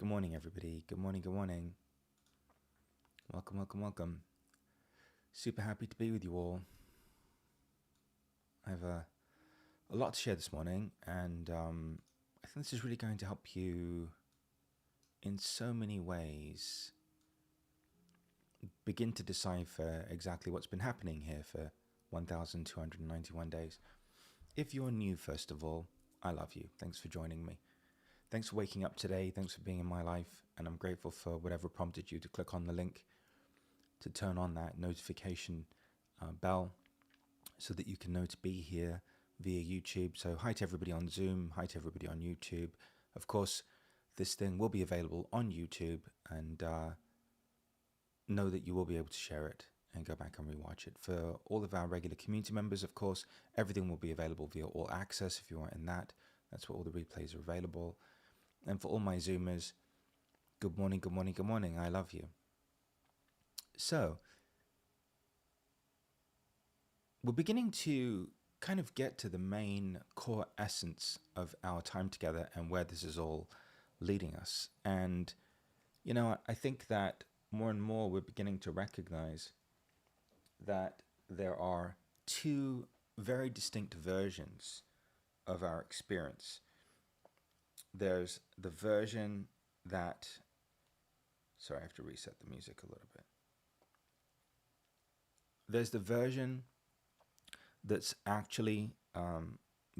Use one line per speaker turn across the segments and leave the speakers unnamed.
Good morning, everybody. Good morning, good morning. Welcome, welcome, welcome. Super happy to be with you all. I have a lot to share this morning, and I think this is really going to help you in so many ways begin to decipher exactly what's been happening here for 1,291 days. If you're new, first of all, I love you. Thanks for joining me. Thanks for waking up today. Thanks for being in my life. And I'm grateful for whatever prompted you to click on the link to turn on that notification bell so that you can know to be here via YouTube. So hi to everybody on Zoom. Hi to everybody on YouTube. Of course, this thing will be available on YouTube, and know that you will be able to share it and go back and rewatch it. For all of our regular community members, of course, everything will be available via All Access if you are in that. That's where all the replays are available. And for all my Zoomers, good morning, good morning, good morning. I love you. So, we're beginning to kind of get to the main core essence of our time together and where this is all leading us. And, you know, I think that more and more we're beginning to recognize that there are two very distinct versions of our experience. There's the version that, sorry, I have to reset the music a little bit. There's the version that's actually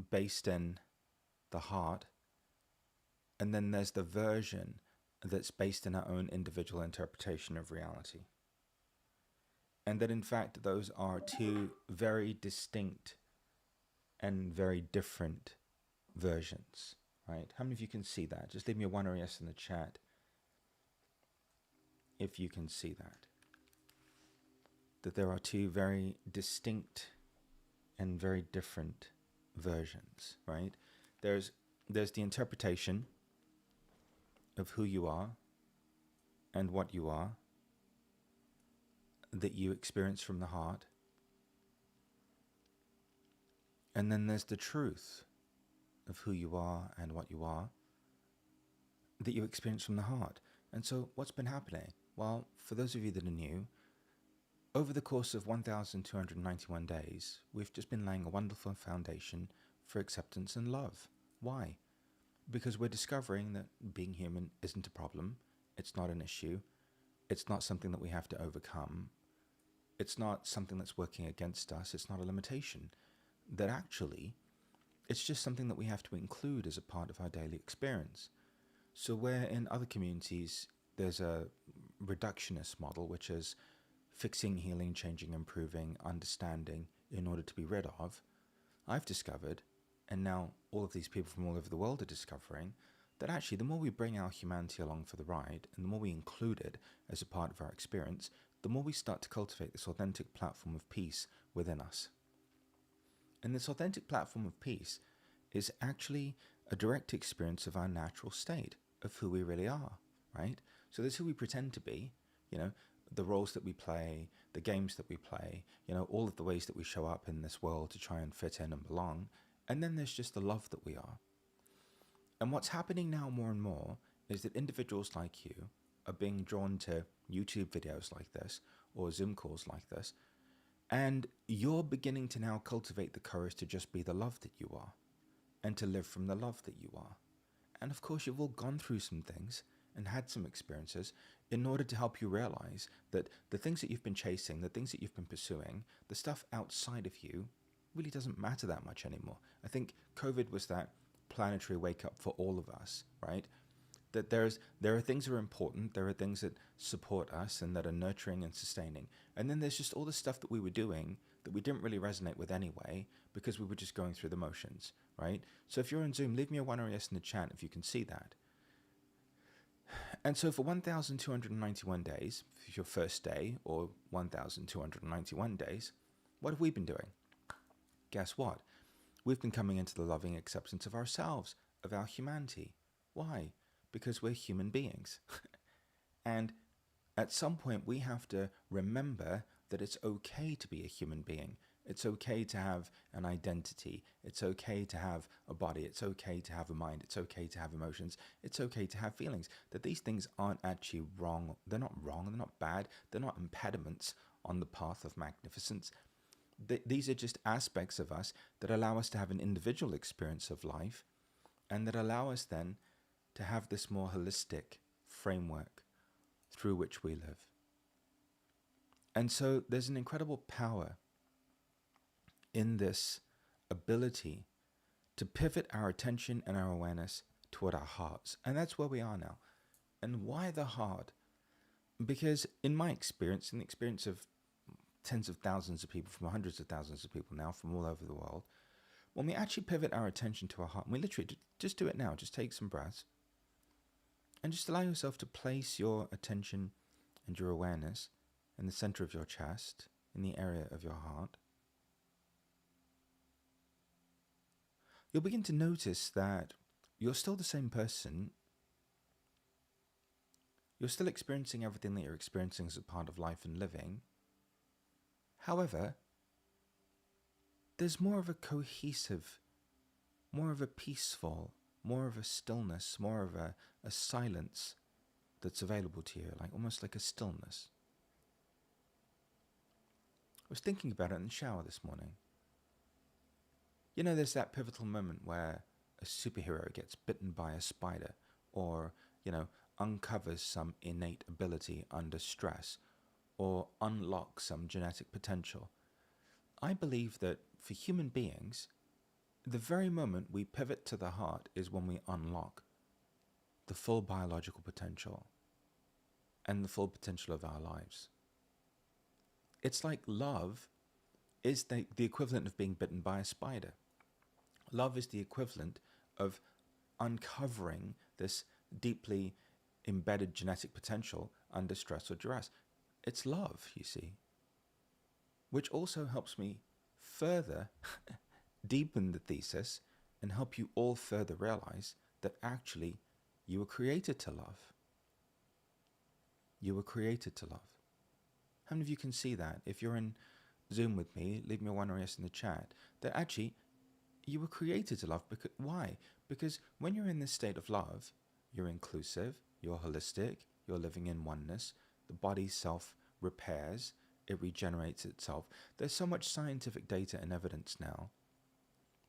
based in the heart, and then there's the version that's based in our own individual interpretation of reality. And that in fact those are two very distinct and very different versions, right? How many of you can see that? Just leave me a 1 or yes in the chat if you can see that. That there are two very distinct and very different versions, right? There's the interpretation of who you are and what you are that you experience from the heart. And then there's the truth of who you are and what you are that you experience from the heart. And so what's been happening? Well, for those of you that are new, over the course of 1,291 days, we've just been laying a wonderful foundation for acceptance and love. Why? Because we're discovering that being human isn't a problem. It's not an issue. It's not something that we have to overcome. It's not something that's working against us. It's not a limitation. That actually, it's just something that we have to include as a part of our daily experience. So where in other communities, there's a reductionist model, which is fixing, healing, changing, improving, understanding in order to be rid of, I've discovered, and now all of these people from all over the world are discovering, that actually the more we bring our humanity along for the ride and the more we include it as a part of our experience, the more we start to cultivate this authentic platform of peace within us. And this authentic platform of peace is actually a direct experience of our natural state, of who we really are, right? So this is who we pretend to be, you know, the roles that we play, the games that we play, you know, all of the ways that we show up in this world to try and fit in and belong. And then there's just the love that we are. And what's happening now more and more is that individuals like you are being drawn to YouTube videos like this or Zoom calls like this. And you're beginning to now cultivate the courage to just be the love that you are and to live from the love that you are. And of course, you've all gone through some things and had some experiences in order to help you realize that the things that you've been chasing, the things that you've been pursuing, the stuff outside of you really doesn't matter that much anymore. I think COVID was that planetary wake up for all of us, right? That there are things that are important, there are things that support us and that are nurturing and sustaining. And then there's just all the stuff that we were doing that we didn't really resonate with anyway because we were just going through the motions, right? So if you're on Zoom, leave me a 1 or yes in the chat if you can see that. And so for 1,291 days, for your first day, or 1,291 days, what have we been doing? Guess what? We've been coming into the loving acceptance of ourselves, of our humanity. Why? Because we're human beings. And at some point we have to remember that it's okay to be a human being It's okay to have an identity. It's okay to have a body. It's okay to have a mind. It's okay to have emotions. It's okay to have feelings. That these things aren't actually wrong. They're not wrong. They're not bad. They're not impediments on the path of magnificence. These are just aspects of us that allow us to have an individual experience of life, and that allow us then to have this more holistic framework through which we live. And so there's an incredible power in this ability to pivot our attention and our awareness toward our hearts. And that's where we are now. And why the heart? Because in my experience, in the experience of tens of thousands of people, from hundreds of thousands of people now from all over the world, when we actually pivot our attention to our heart, and we literally just do it now, just take some breaths, and just allow yourself to place your attention and your awareness in the center of your chest, in the area of your heart, you'll begin to notice that you're still the same person. You're still experiencing everything that you're experiencing as a part of life and living. However, there's more of a cohesive, more of a peaceful, more of a stillness, more of a silence that's available to you, like almost like a stillness. I was thinking about it in the shower this morning. You know, there's that pivotal moment where a superhero gets bitten by a spider, or, uncovers some innate ability under stress, or unlocks some genetic potential. I believe that for human beings, the very moment we pivot to the heart is when we unlock the full biological potential and the full potential of our lives. It's like love is the equivalent of being bitten by a spider. Love is the equivalent of uncovering this deeply embedded genetic potential under stress or duress. It's love, you see, which also helps me further deepen the thesis and help you all further realize that actually you were created to love. You were created to love. How many of you can see that? If you're in Zoom with me, leave me a 1 or yes in the chat, that actually you were created to love. Because, why? Because when you're in this state of love, you're inclusive, you're holistic, you're living in oneness, the body self-repairs, it regenerates itself. There's so much scientific data and evidence now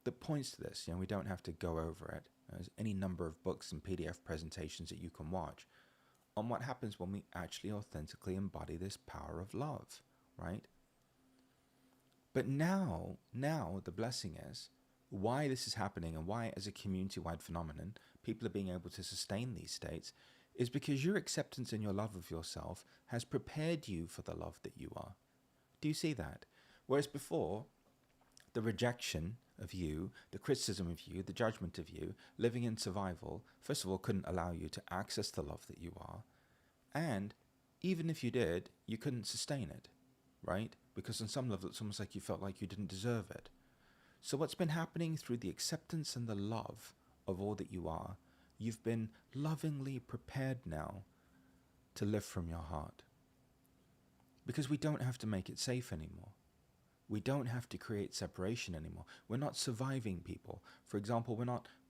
that points to this. We don't have to go over it. There's any number of books and PDF presentations that you can watch on what happens when we actually authentically embody this power of love, right? But now the blessing is, why this is happening and why as a community-wide phenomenon people are being able to sustain these states is because your acceptance and your love of yourself has prepared you for the love that you are. Do you see that? Whereas before, the rejection of you, the criticism of you, the judgment of you, living in survival, first of all, couldn't allow you to access the love that you are. And even if you did, you couldn't sustain it, right? Because on some level, it's almost like you felt like you didn't deserve it. So what's been happening through the acceptance and the love of all that you are, you've been lovingly prepared now to live from your heart. Because we don't have to make it safe anymore. We don't have to create separation anymore. We're not surviving people. For example, we're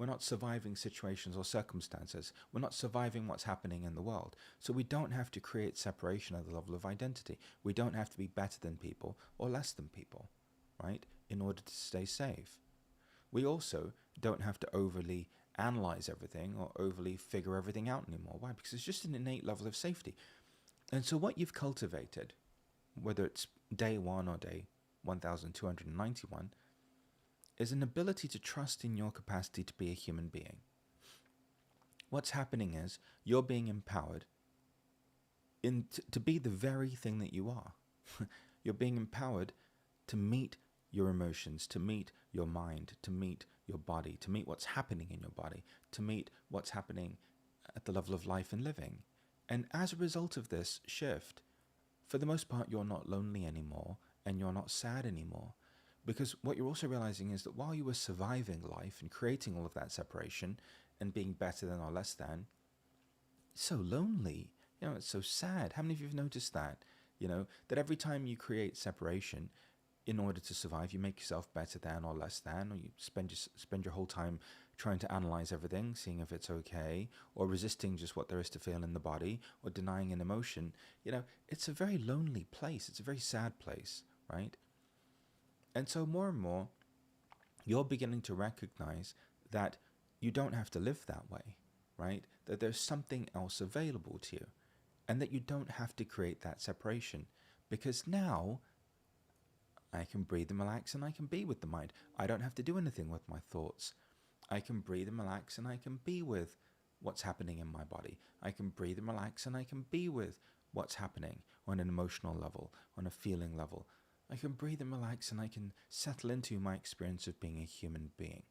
not surviving situations or circumstances. We're not surviving what's happening in the world. So we don't have to create separation at the level of identity. We don't have to be better than people or less than people, right, in order to stay safe. We also don't have to overly analyze everything or overly figure everything out anymore. Why? Because it's just an innate level of safety. And so what you've cultivated, whether it's day 1 or day 1291, is an ability to trust in your capacity to be a human being. What's happening is you're being empowered to be the very thing that you are. You're being empowered to meet your emotions, to meet your mind, to meet your body, to meet what's happening in your body, to meet what's happening at the level of life and living. And as a result of this shift, for the most part, you're not lonely anymore and you're not sad anymore. Because what you're also realizing is that while you were surviving life and creating all of that separation and being better than or less than, it's so lonely. It's so sad. How many of you have noticed that? That every time you create separation, in order to survive, you make yourself better than or less than, or you spend your whole time trying to analyze everything, seeing if it's okay, or resisting just what there is to feel in the body, or denying an emotion. It's a very lonely place. It's a very sad place, right? And so more and more, you're beginning to recognize that you don't have to live that way, right? That there's something else available to you, and that you don't have to create that separation, because now I can breathe and relax and I can be with the mind. I don't have to do anything with my thoughts. I can breathe and relax and I can be with what's happening in my body. I can breathe and relax and I can be with what's happening on an emotional level, on a feeling level. I can breathe and relax and I can settle into my experience of being a human being,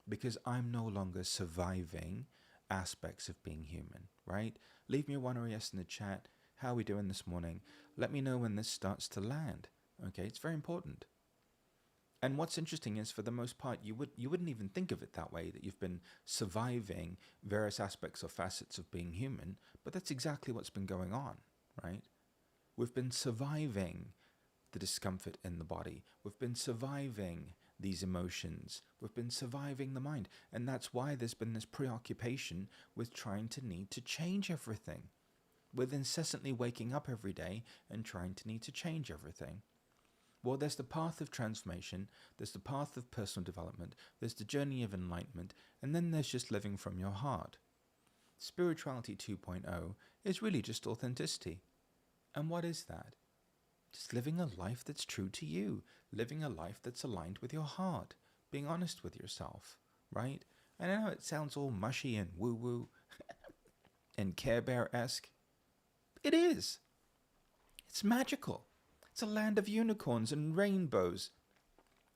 because I'm no longer surviving aspects of being human, right? Leave me a 1 or a yes in the chat. How are we doing this morning? Let me know when this starts to land. Okay, it's very important. And what's interesting is, for the most part, you wouldn't even think of it that way, that you've been surviving various aspects or facets of being human, but that's exactly what's been going on, right? We've been surviving the discomfort in the body. We've been surviving these emotions. We've been surviving the mind. And that's why there's been this preoccupation with trying to need to change everything, with incessantly waking up every day and trying to need to change everything. Well, there's the path of transformation, there's the path of personal development, there's the journey of enlightenment, and then there's just living from your heart. Spirituality 2.0 is really just authenticity. And what is that? Just living a life that's true to you, living a life that's aligned with your heart, being honest with yourself, right? And I know it sounds all mushy and woo-woo and Care Bear-esque. It is. It's magical. It's a land of unicorns and rainbows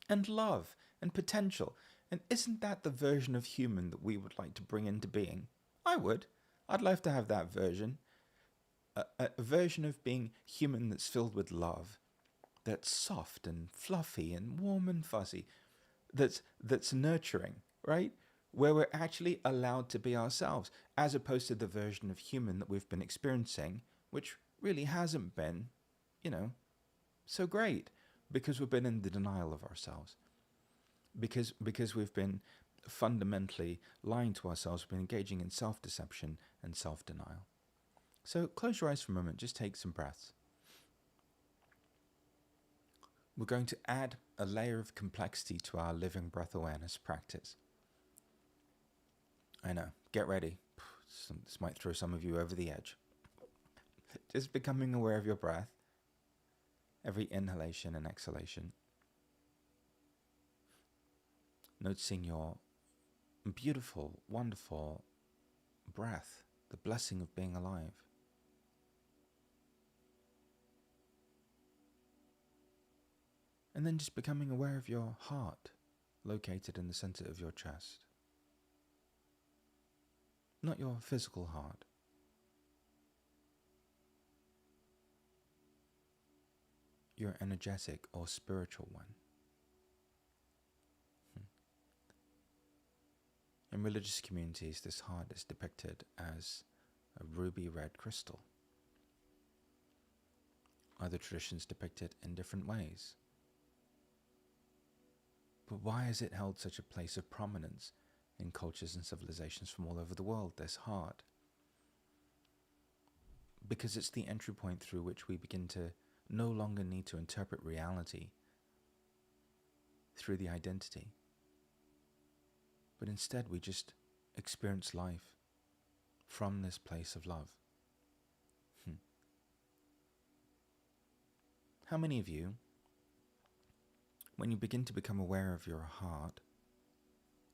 and love and potential. And isn't that the version of human that we would like to bring into being? I would. I'd love to have that version. A version of being human that's filled with love, that's soft and fluffy and warm and fuzzy, that's nurturing, right? Where we're actually allowed to be ourselves, as opposed to the version of human that we've been experiencing, which really hasn't been, so great, because we've been in the denial of ourselves, because we've been fundamentally lying to ourselves. We've been engaging in self-deception and self-denial. So close your eyes for a moment, just take some breaths. We're going to add a layer of complexity to our living breath awareness practice. I know, get ready. This might throw some of you over the edge. Just becoming aware of your breath, every inhalation and exhalation. Noticing your beautiful, wonderful breath, the blessing of being alive. And then just becoming aware of your heart, located in the center of your chest. Not your physical heart. Your energetic or spiritual one. In religious communities, this heart is depicted as a ruby red crystal. Other traditions depict it in different ways. But why has it held such a place of prominence in cultures and civilizations from all over the world, this heart? Because it's the entry point through which we begin to no longer need to interpret reality through the identity, but instead we just experience life from this place of love. How many of you, when you begin to become aware of your heart,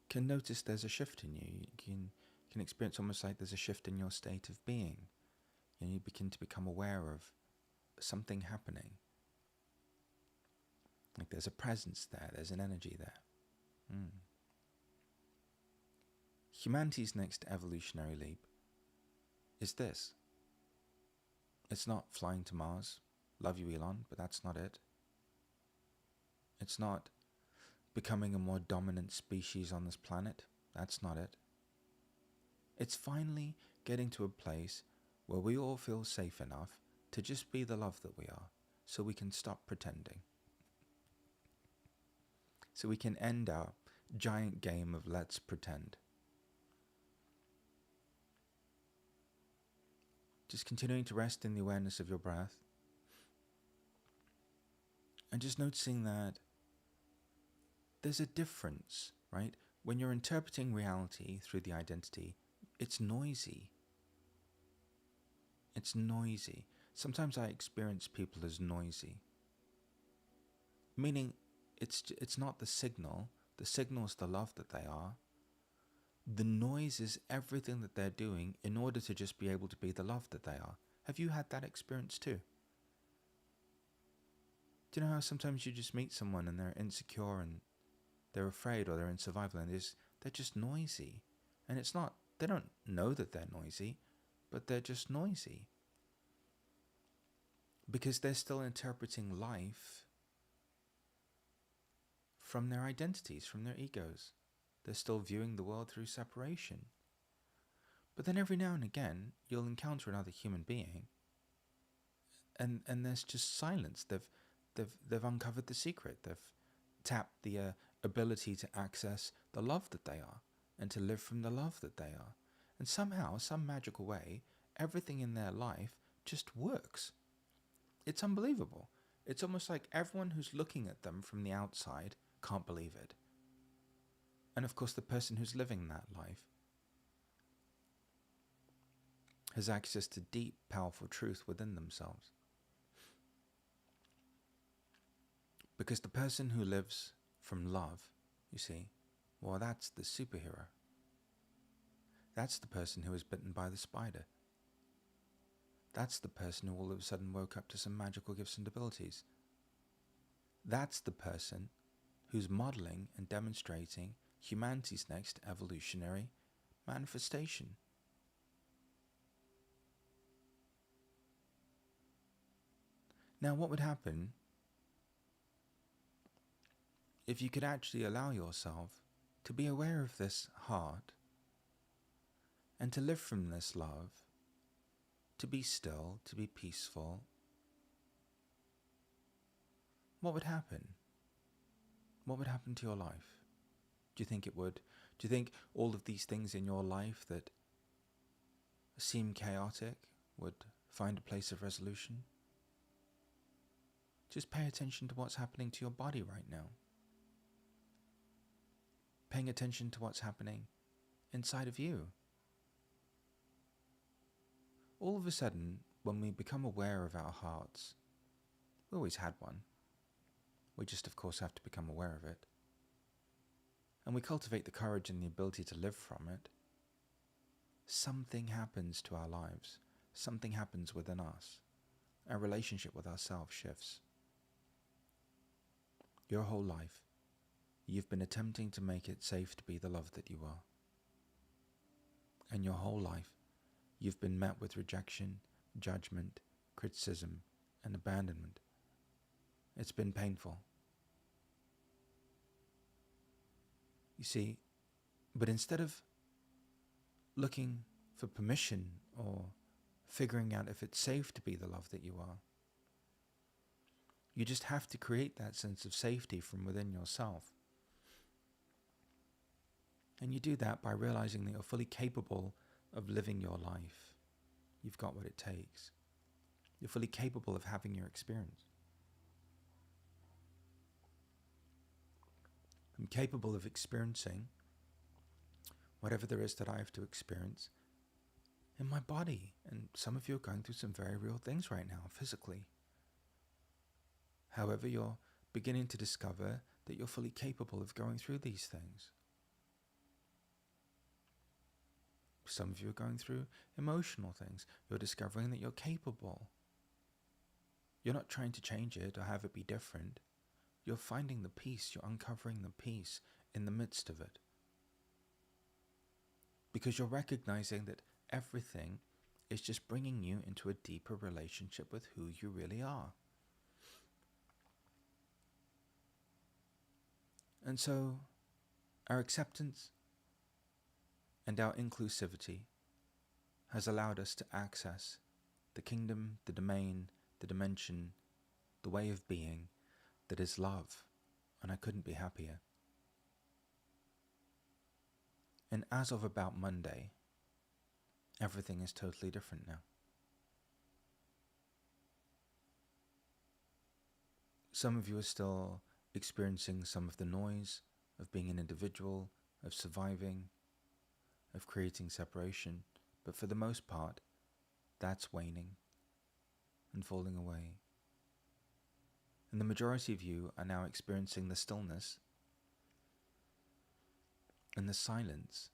can notice there's a shift in you? You can experience almost like there's a shift in your state of being. And you begin to become aware of something happening. Like there's a presence there, there's an energy there. Humanity's next evolutionary leap is this. It's not flying to Mars. Love you, Elon, but that's not it. It's not becoming a more dominant species on this planet. That's not it. It's finally getting to a place where we all feel safe enough to just be the love that we are, so we can stop pretending. so we can end our giant game of let's pretend. Just continuing to rest in the awareness of your breath, and just noticing that there's a difference, right? When you're interpreting reality through the identity, it's noisy. It's noisy. Sometimes I experience people as noisy. Meaning, it's not the signal. The signal is the love that they are. The noise is everything that they're doing in order to just be able to be the love that they are. Have you had that experience too? Do you know how sometimes you just meet someone and they're insecure and they're afraid, or they're in survival, and they're just noisy. And it's not, they don't know that they're noisy, but they're just noisy. Because they're still interpreting life from their identities, from their egos. They're still viewing the world through separation. But then every now and again, you'll encounter another human being, and there's just silence. They've uncovered the secret. They've tapped the ability to access the love that they are and to live from the love that they are. And somehow, some magical way, everything in their life just works. It's unbelievable. It's almost like everyone who's looking at them from the outside can't believe it. And of course, the person who's living that life has access to deep, powerful truth within themselves. Because the person who lives from love, you see, well, that's the superhero. That's the person who was bitten by the spider. That's the person who all of a sudden woke up to some magical gifts and abilities. That's the person who's modeling and demonstrating humanity's next evolutionary manifestation. Now, what would happen if you could actually allow yourself to be aware of this heart and to live from this love, to be still, to be peaceful? What would happen? What would happen to your life? Do you think it would? Do you think all of these things in your life that seem chaotic would find a place of resolution? Just pay attention to what's happening to your body right now. Paying attention to what's happening inside of you. All of a sudden, when we become aware of our hearts, we always had one. We just, of course, have to become aware of it. And we cultivate the courage and the ability to live from it. Something happens to our lives. Something happens within us. Our relationship with ourselves shifts. Your whole life, you've been attempting to make it safe to be the love that you are. And your whole life, you've been met with rejection, judgment, criticism, and abandonment. It's been painful. You see, but instead of looking for permission or figuring out if it's safe to be the love that you are, you just have to create that sense of safety from within yourself. And you do that by realizing that you're fully capable of living your life. You've got what it takes. You're fully capable of having your experience. I'm capable of experiencing whatever there is that I have to experience in my body. And some of you are going through some very real things right now, physically. However, you're beginning to discover that you're fully capable of going through these things. Some of you are going through emotional things. You're discovering that you're capable. You're not trying to change it or have it be different. You're finding the peace. You're uncovering the peace in the midst of it. Because you're recognizing that everything is just bringing you into a deeper relationship with who you really are. And so, our acceptance and our inclusivity has allowed us to access the kingdom, the domain, the dimension, the way of being that is love. And I couldn't be happier. And as of about Monday, everything is totally different now. Some of you are still experiencing some of the noise of being an individual, of surviving, of creating separation, but for the most part, that's waning and falling away. And the majority of you are now experiencing the stillness and the silence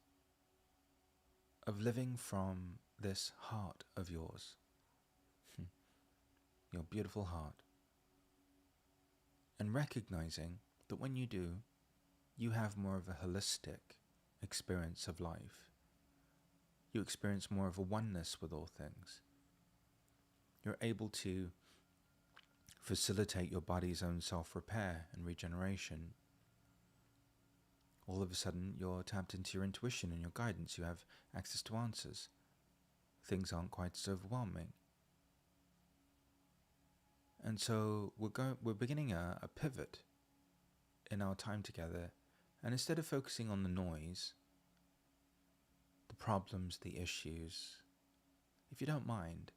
of living from this heart of yours, your beautiful heart, and recognizing that when you do, you have more of a holistic experience of life. You experience more of a oneness with all things. You're able to facilitate your body's own self-repair and regeneration. All of a sudden, you're tapped into your intuition and your guidance. You have access to answers. Things aren't quite so overwhelming. And so we're beginning a pivot in our time together. And instead of focusing on the noise, the problems, the issues, if you don't mind,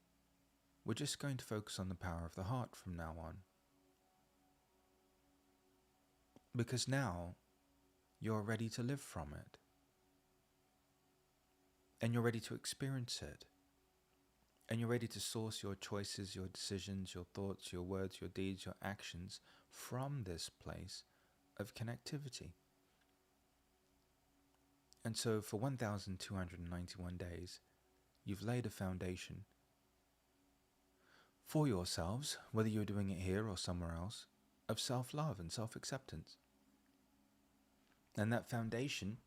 we're just going to focus on the power of the heart from now on. Because now you're ready to live from it. And you're ready to experience it. And you're ready to source your choices, your decisions, your thoughts, your words, your deeds, your actions from this place of connectivity. And so for 1,291 days, you've laid a foundation for yourselves, whether you're doing it here or somewhere else, of self-love and self-acceptance. And that foundation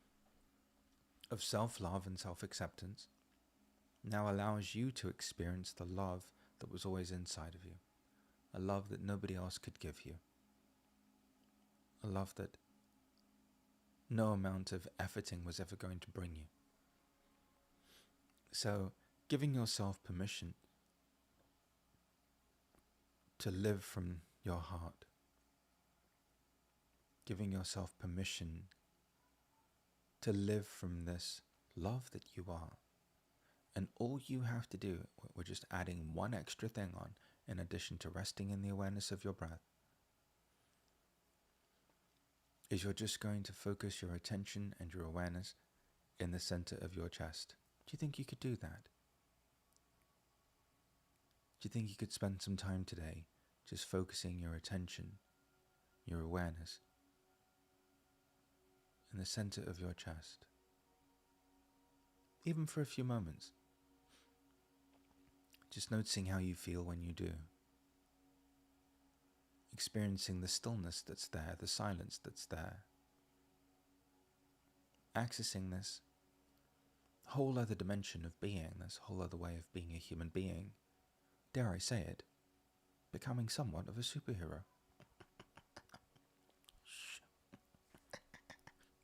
of self-love and self-acceptance now allows you to experience the love that was always inside of you, a love that nobody else could give you, a love that no amount of efforting was ever going to bring you. So, giving yourself permission to live from your heart, giving yourself permission to live from this love that you are. And all you have to do, we're just adding one extra thing on, in addition to resting in the awareness of your breath, is you're just going to focus your attention and your awareness in the center of your chest. Do you think you could do that? Do you think you could spend some time today just focusing your attention, your awareness, in the center of your chest? Even for a few moments. Just noticing how you feel when you do. Experiencing the stillness that's there, the silence that's there. Accessing this whole other dimension of being, this whole other way of being a human being. Dare I say it, becoming somewhat of a superhero.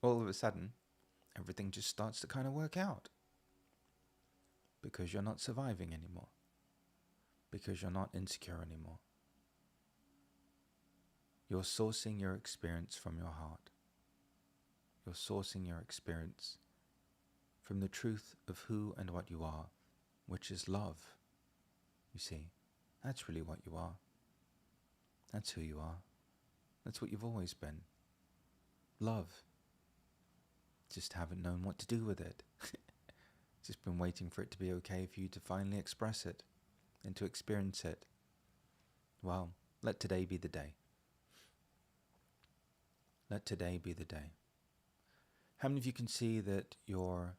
All of a sudden, everything just starts to kind of work out. Because you're not surviving anymore. Because you're not insecure anymore. You're sourcing your experience from your heart. You're sourcing your experience from the truth of who and what you are, which is love. You see, that's really what you are. That's who you are. That's what you've always been. Love. Just haven't known what to do with it. Just been waiting for it to be okay for you to finally express it and to experience it. Well, let today be the day. Let today be the day. How many of you can see that your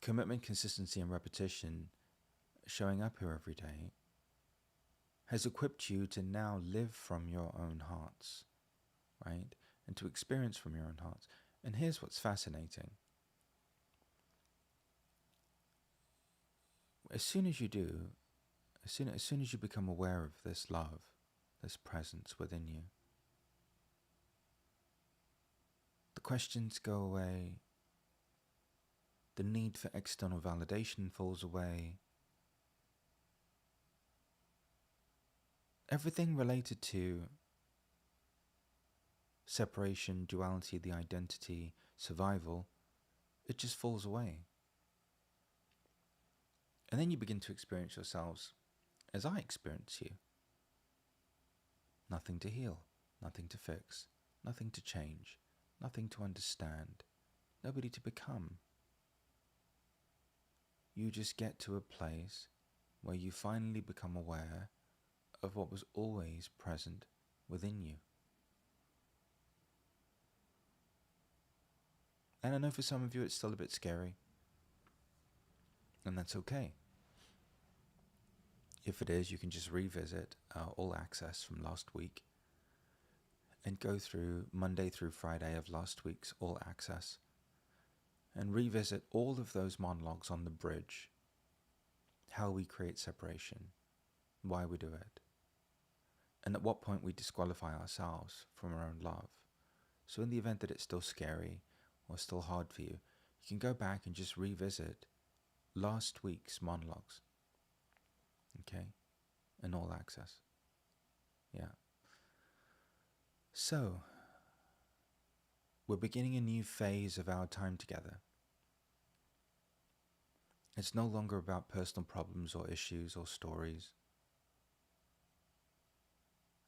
commitment, consistency, and repetition, showing up here every day, has equipped you to now live from your own hearts, right? And to experience from your own hearts. And here's what's fascinating. As soon as you do, as soon as you become aware of this love, this presence within you, the questions go away, the need for external validation falls away. Everything related to separation, duality, the identity, survival, It just falls away. And then you begin to experience yourselves as I experience you. Nothing to heal, nothing to fix, nothing to change, nothing to understand, nobody to become. You just get to a place where you finally become aware of what was always present within you. And I know for some of you it's still a bit scary, and that's okay. If it is, you can just revisit All Access from last week and go through Monday through Friday of last week's All Access and revisit all of those monologues on the bridge, how we create separation, why we do it, and at what point we disqualify ourselves from our own love. So in the event that it's still scary or still hard for you, you can go back and just revisit last week's monologues, okay, in All Access. Yeah. So, we're beginning a new phase of our time together. It's no longer about personal problems or issues or stories.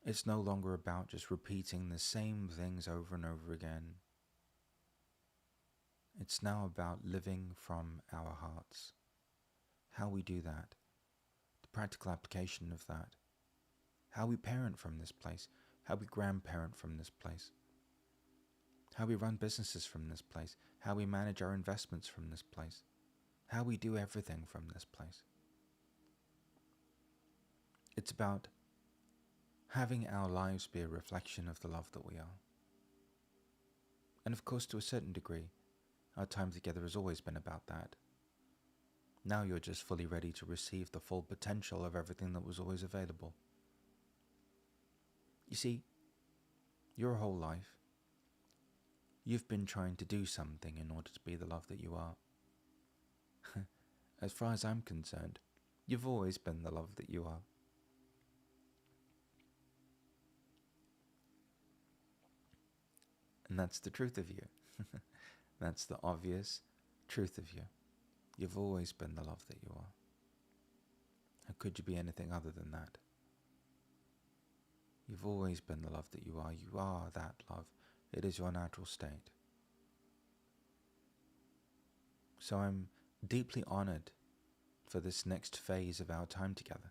It's no longer about just repeating the same things over and over again. It's now about living from our hearts. How we do that, the practical application of that, how we parent from this place, how we grandparent from this place, how we run businesses from this place, how we manage our investments from this place, how we do everything from this place. It's about having our lives be a reflection of the love that we are. And of course, to a certain degree, our time together has always been about that. Now you're just fully ready to receive the full potential of everything that was always available. You see, your whole life, you've been trying to do something in order to be the love that you are. As far as I'm concerned, you've always been the love that you are. And that's the truth of you. That's the obvious truth of you. You've always been the love that you are. How could you be anything other than that? You've always been the love that you are. You are that love. It is your natural state. So I'm deeply honored for this next phase of our time together.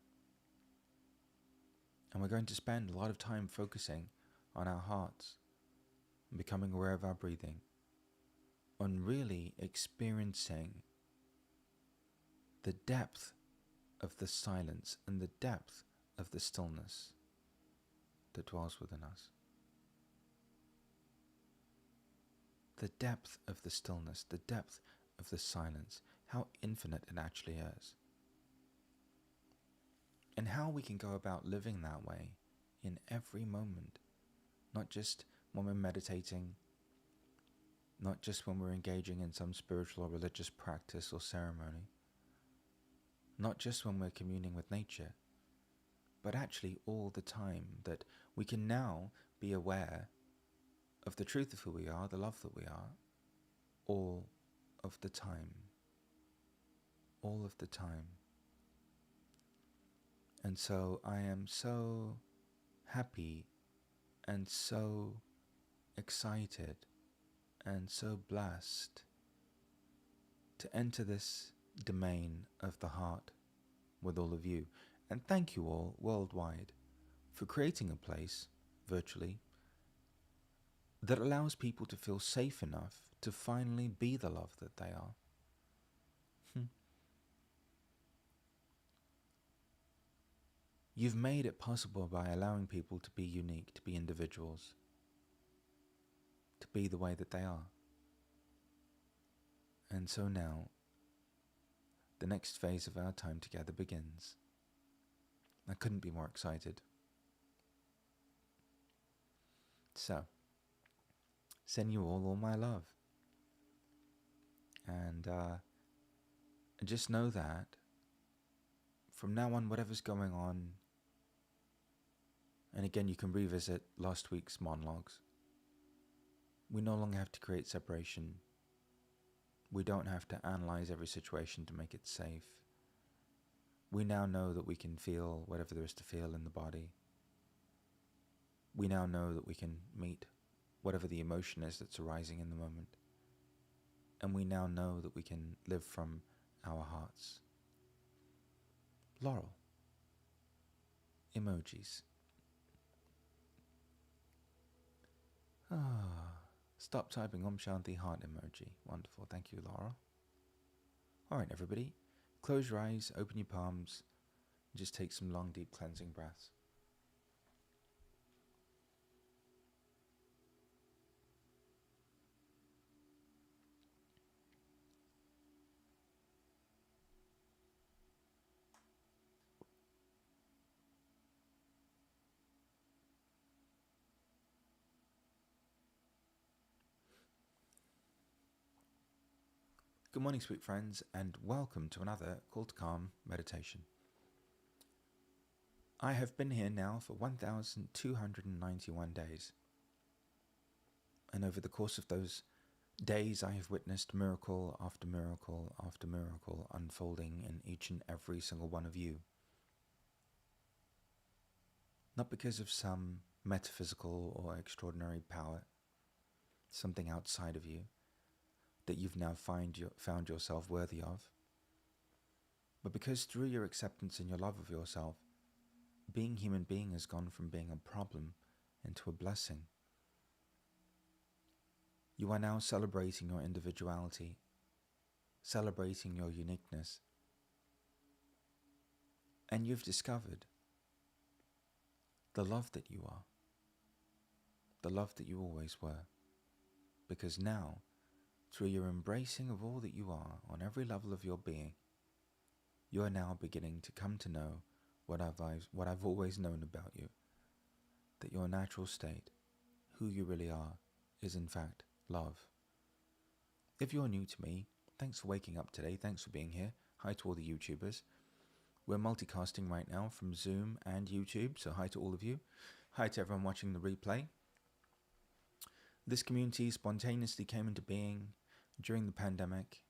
And we're going to spend a lot of time focusing on our hearts, and becoming aware of our breathing, on really experiencing the depth of the silence and the depth of the stillness that dwells within us. The depth of the stillness, the depth of the silence, how infinite it actually is. And how we can go about living that way in every moment, not just when we're meditating, not just when we're engaging in some spiritual or religious practice or ceremony, not just when we're communing with nature, but actually all the time, that we can now be aware of the truth of who we are, the love that we are, all of the time. All of the time. And so I am so happy and so excited and so blessed to enter this domain of the heart with all of you. And thank you all worldwide for creating a place, virtually, that allows people to feel safe enough to finally be the love that they are. You've made it possible by allowing people to be unique, to be individuals, to be the way that they are. And so now, the next phase of our time together begins. I couldn't be more excited. So, send you all my love. And just know that from now on, whatever's going on, and again, you can revisit last week's monologues, we no longer have to create separation. We don't have to analyze every situation to make it safe. We now know that we can feel whatever there is to feel in the body. We now know that we can meet whatever the emotion is that's arising in the moment. And we now know that we can live from our hearts. Laurel. Emojis. Stop typing Om Shanti heart emoji. Wonderful. Thank you, Laurel. Alright, everybody. Close your eyes, open your palms, and just take some long, deep cleansing breaths. Good morning, sweet friends, and welcome to another Call to Calm meditation. I have been here now for 1,291 days. And over the course of those days, I have witnessed miracle after miracle after miracle unfolding in each and every single one of you. Not because of some metaphysical or extraordinary power, something outside of you that you've now found yourself worthy of, but because through your acceptance and your love of yourself, being human being has gone from being a problem into a blessing. You are now celebrating your individuality, celebrating your uniqueness, and you've discovered the love that you are, the love that you always were, because now, through your embracing of all that you are on every level of your being, you are now beginning to come to know what I've always known about you, that your natural state, who you really are, is in fact love. If you're new to me, thanks for waking up today, thanks for being here. Hi to all the YouTubers. We're multicasting right now from Zoom and YouTube, so hi to all of you. Hi to everyone watching the replay. This community spontaneously came into being during the pandemic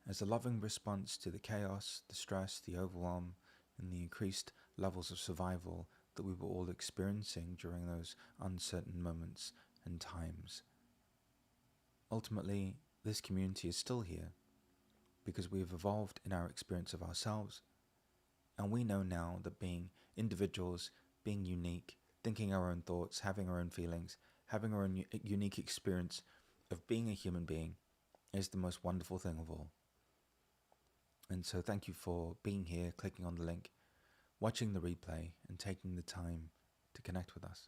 as a loving response to the chaos, the stress, the overwhelm, and the increased levels of survival that we were all experiencing during those uncertain moments and times. Ultimately, this community is still here because we have evolved in our experience of ourselves, and we know now that being individuals, being unique, thinking our own thoughts, having our own feelings, having our own unique experience of being a human being is the most wonderful thing of all. And so thank you for being here, clicking on the link, watching the replay, and taking the time to connect with us.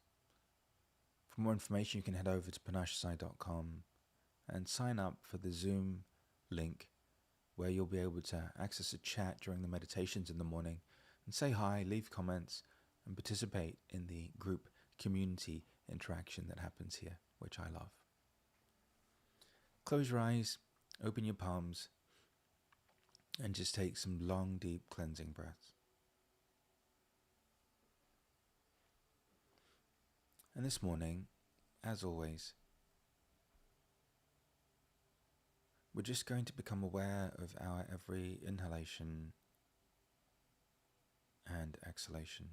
For more information, you can head over to panachesci.com and sign up for the Zoom link where you'll be able to access a chat during the meditations in the morning and say hi, leave comments, and participate in the group community interaction that happens here, which I love. Close your eyes, open your palms, and just take some long, deep cleansing breaths. And this morning, as always, we're just going to become aware of our every inhalation and exhalation.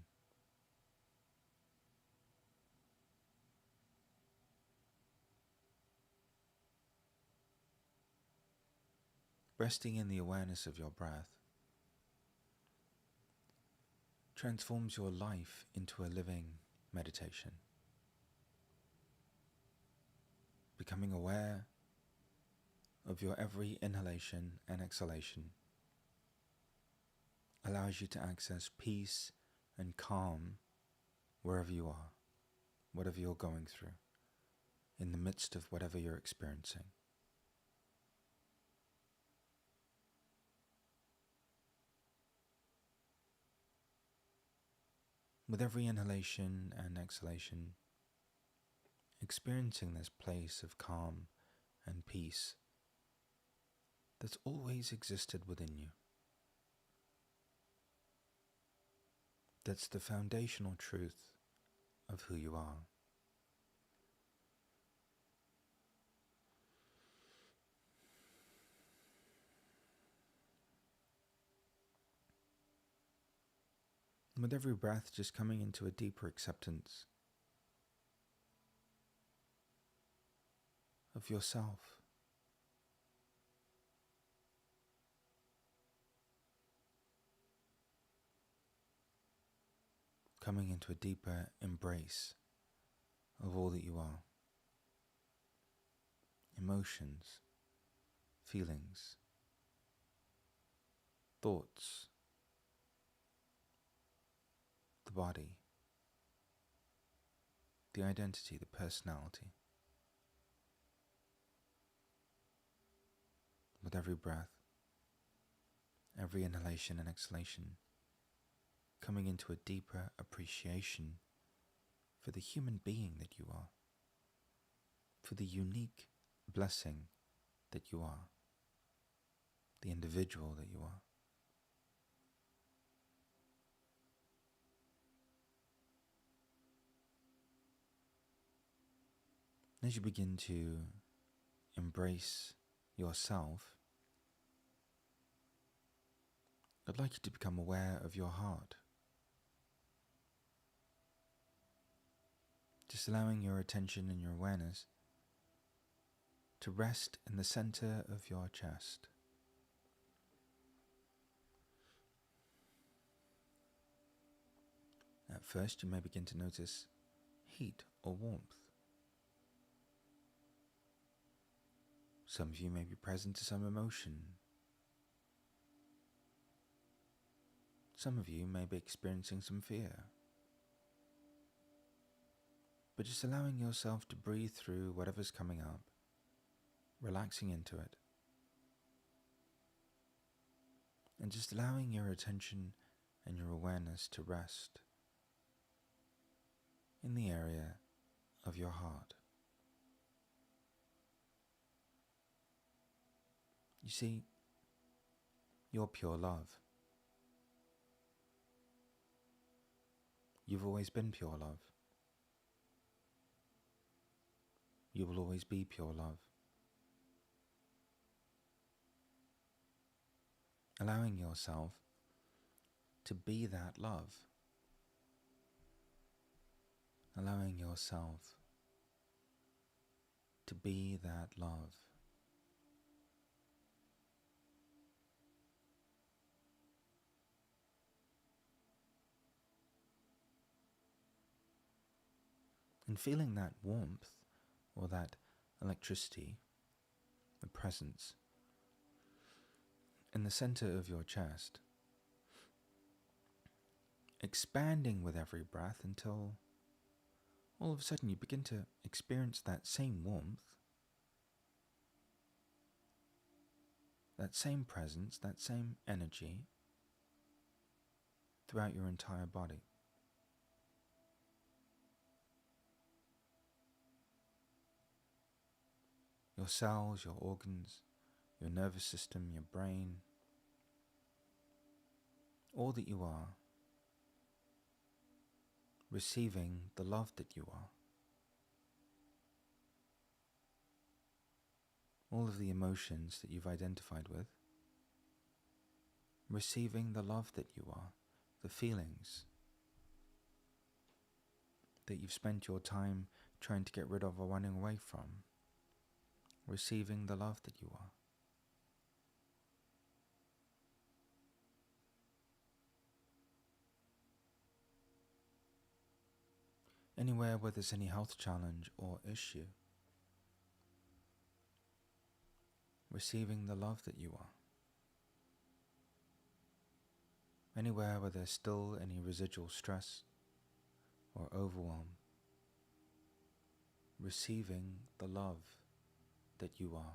Resting in the awareness of your breath transforms your life into a living meditation. Becoming aware of your every inhalation and exhalation allows you to access peace and calm wherever you are, whatever you're going through, in the midst of whatever you're experiencing. With every inhalation and exhalation, experiencing this place of calm and peace that's always existed within you. That's the foundational truth of who you are. And with every breath, just coming into a deeper acceptance of yourself. Coming into a deeper embrace of all that you are. Emotions, feelings, thoughts, the body, the identity, the personality. With every breath, every inhalation and exhalation, coming into a deeper appreciation for the human being that you are, for the unique blessing that you are, the individual that you are. As you begin to embrace yourself, I'd like you to become aware of your heart. Just allowing your attention and your awareness to rest in the center of your chest. At first, you may begin to notice heat or warmth. Some of you may be present to some emotion. Some of you may be experiencing some fear. But just allowing yourself to breathe through whatever's coming up, relaxing into it, and just allowing your attention and your awareness to rest in the area of your heart. You see, you're pure love. You've always been pure love. You will always be pure love. Allowing yourself to be that love. Allowing yourself to be that love. And feeling that warmth or that electricity, the presence, in the center of your chest, expanding with every breath until all of a sudden you begin to experience that same warmth, that same presence, that same energy throughout your entire body. Your cells, your organs, your nervous system, your brain, all that you are, receiving the love that you are. All of the emotions that you've identified with, receiving the love that you are, the feelings that you've spent your time trying to get rid of or running away from, receiving the love that you are. Anywhere where there's any health challenge or issue, receiving the love that you are. Anywhere where there's still any residual stress or overwhelm, receiving the love that you are.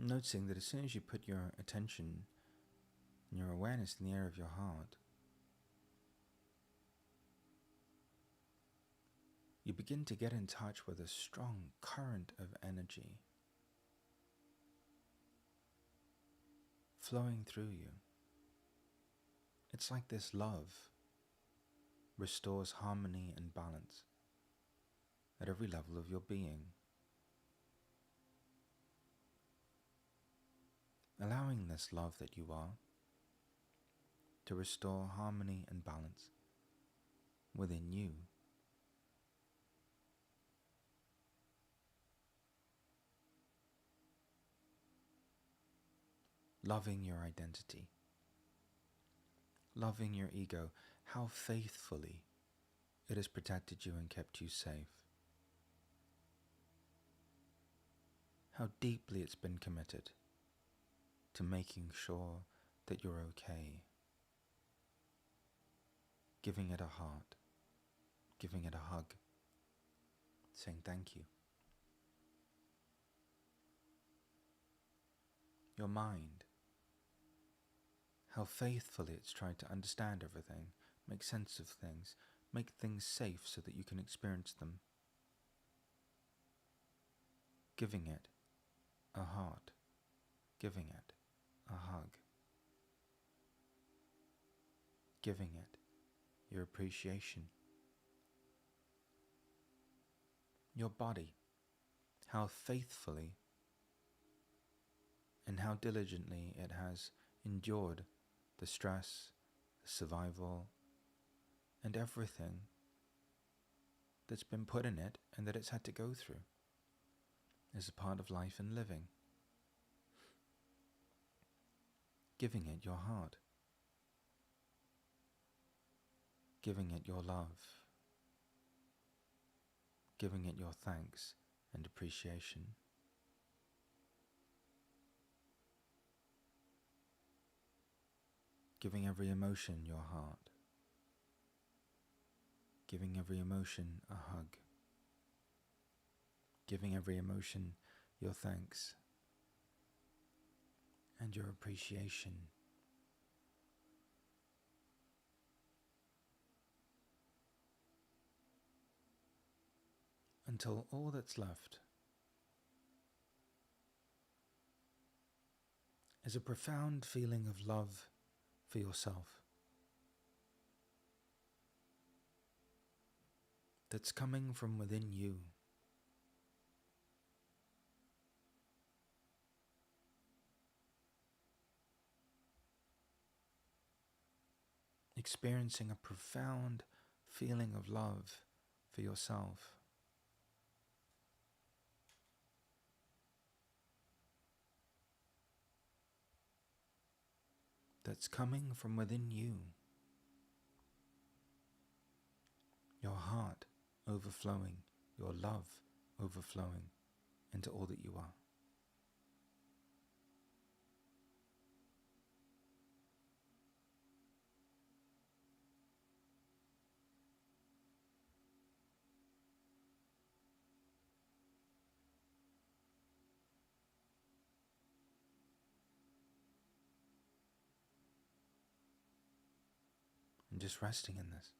Noticing that as soon as you put your attention and your awareness in the area of your heart, you begin to get in touch with a strong current of energy flowing through you. It's like this love restores harmony and balance at every level of your being, allowing this love that you are to restore harmony and balance within you. Loving your identity, loving your ego, how faithfully it has protected you and kept you safe, how deeply it's been committed to making sure that you're okay, giving it a heart, giving it a hug, saying thank you. Your mind, how faithfully it's tried to understand everything, make sense of things, make things safe so that you can experience them. Giving it a heart, giving it a hug, giving it your appreciation. Your body, how faithfully and how diligently it has endured the stress, the survival, and everything that's been put in it and that it's had to go through as a part of life and living. Giving it your heart, giving it your love, giving it your thanks and appreciation. Giving every emotion your heart, giving every emotion a hug, giving every emotion your thanks and your appreciation. Until all that's left is a profound feeling of love for yourself that's coming from within you. Experiencing a profound feeling of love for yourself. That's coming from within you. Your heart overflowing, your love overflowing into all that you are. And just resting in this.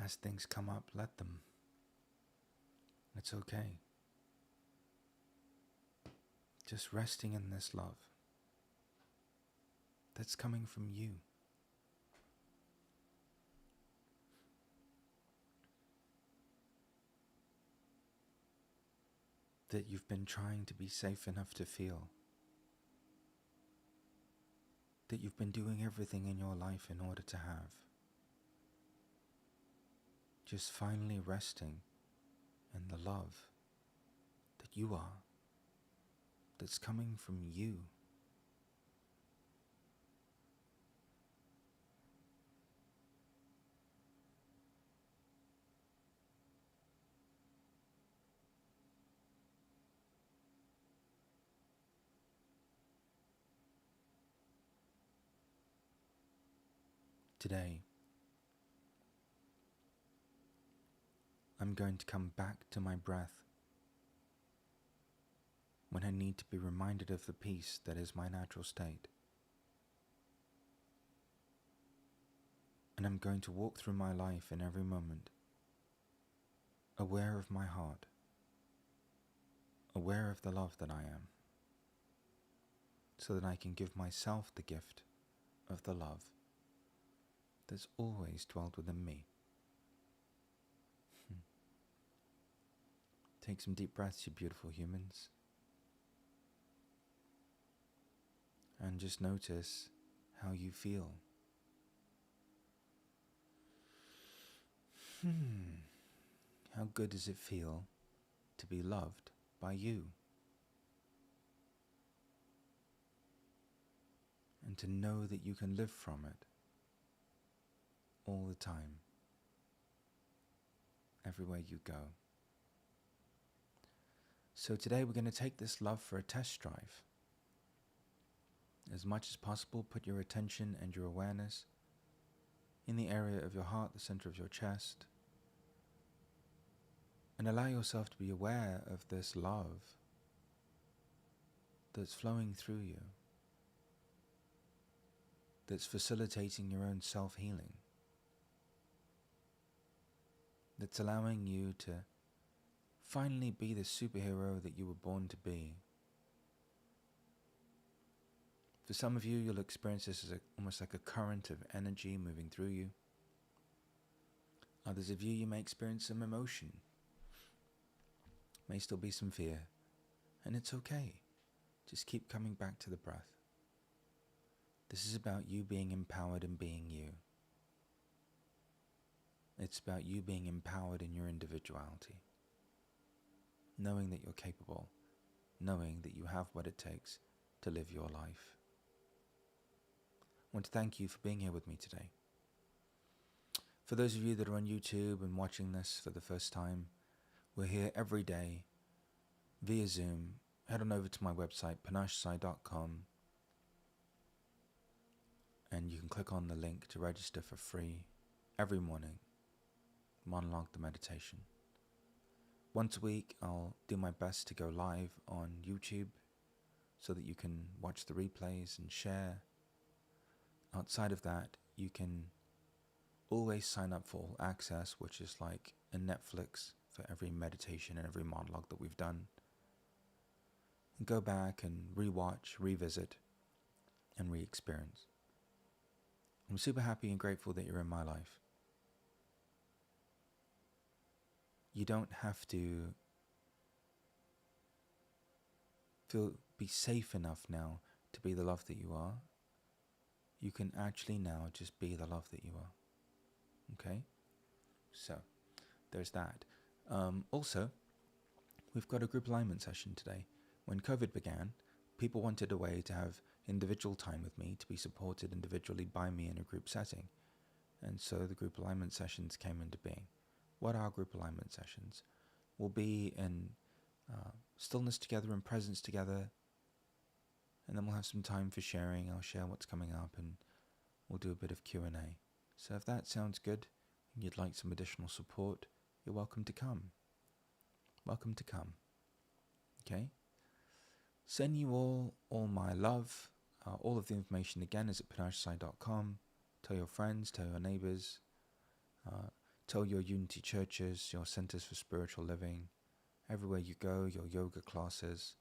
As things come up, let them. It's okay. Just resting in this love that's coming from you. That you've been trying to be safe enough to feel. That you've been doing everything in your life in order to have. Just finally resting in the love that you are, that's coming from you. Today, I'm going to come back to my breath when I need to be reminded of the peace that is my natural state. And I'm going to walk through my life in every moment, aware of my heart, aware of the love that I am, so that I can give myself the gift of the love that's always dwelled within me. Take some deep breaths, you beautiful humans. And just notice how you feel. How good does it feel to be loved by you? And to know that you can live from it all the time, everywhere you go. So today we're going to take this love for a test drive. As much as possible, put your attention and your awareness in the area of your heart, the center of your chest, and allow yourself to be aware of this love that's flowing through you, that's facilitating your own self-healing, that's allowing you to finally be the superhero that you were born to be. For some of you, you'll experience this as almost like a current of energy moving through you. Others of you, you may experience some emotion, may still be some fear, and it's okay. Just keep coming back to the breath. This is about you being empowered and being you. It's about you being empowered in your individuality, knowing that you're capable, knowing that you have what it takes to live your life. I want to thank you for being here with me today. For those of you that are on YouTube and watching this for the first time, we're here every day via Zoom. Head on over to my website, panachesci.com, and you can click on the link to register for free every morning. Monologue the meditation. Once a week, I'll do my best to go live on YouTube so that you can watch the replays and share. Outside of that, you can always sign up for All Access, which is like a Netflix for every meditation and every monologue that we've done. And go back and rewatch, revisit, and re-experience. I'm super happy and grateful that you're in my life. You don't have to be safe enough now to be the love that you are. You can actually now just be the love that you are. Okay? So, there's that. Also, we've got a group alignment session today. When COVID began, people wanted a way to have individual time with me, to be supported individually by me in a group setting. And so the group alignment sessions came into being. What are group alignment sessions? We'll be in stillness together and presence together, and then we'll have some time for sharing. I'll share what's coming up, and we'll do a bit of Q&A. So if that sounds good and you'd like some additional support, you're welcome to come. Welcome to come. Okay? Send you all my love. All of the information again is at panachesci.com. Tell your friends, tell your neighbors, tell your unity churches, your centers for spiritual living, everywhere you go, your yoga classes,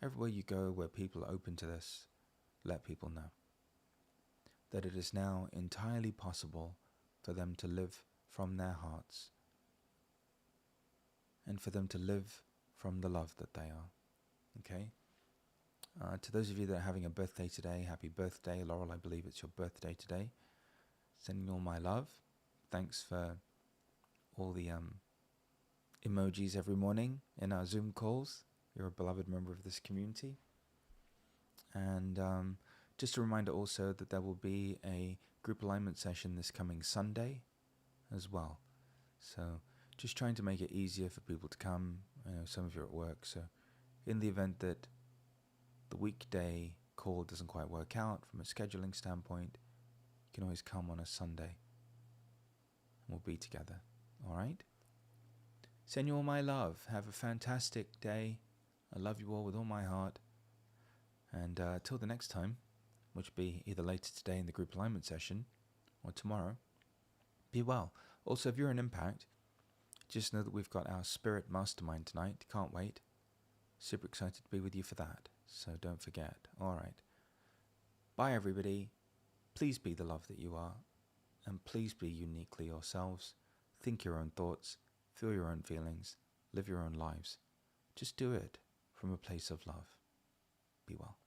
everywhere you go where people are open to this, let people know that it is now entirely possible for them to live from their hearts and for them to live from the love that they are. Okay? To those of you that are having a birthday today, happy birthday. Laurel, I believe it's your birthday today. Sending you all my love. Thanks for all the emojis every morning in our Zoom calls. You're a beloved member of this community. And just a reminder also that there will be a group alignment session this coming Sunday as well. So just trying to make it easier for people to come. I know some of you are at work, so in the event that the weekday call doesn't quite work out from a scheduling standpoint, you can always come on a Sunday and we'll be together. All right? Send you all my love. Have a fantastic day. I love you all with all my heart. And till the next time, which will be either later today in the group alignment session or tomorrow, Be well. Also, if you're an impact, just know that we've got our spirit mastermind tonight. Can't wait. Super excited to be with you for that. So don't forget. All right. Bye, everybody. Please be the love that you are. And please be uniquely yourselves. Think your own thoughts. Feel your own feelings. Live your own lives. Just do it from a place of love. Be well.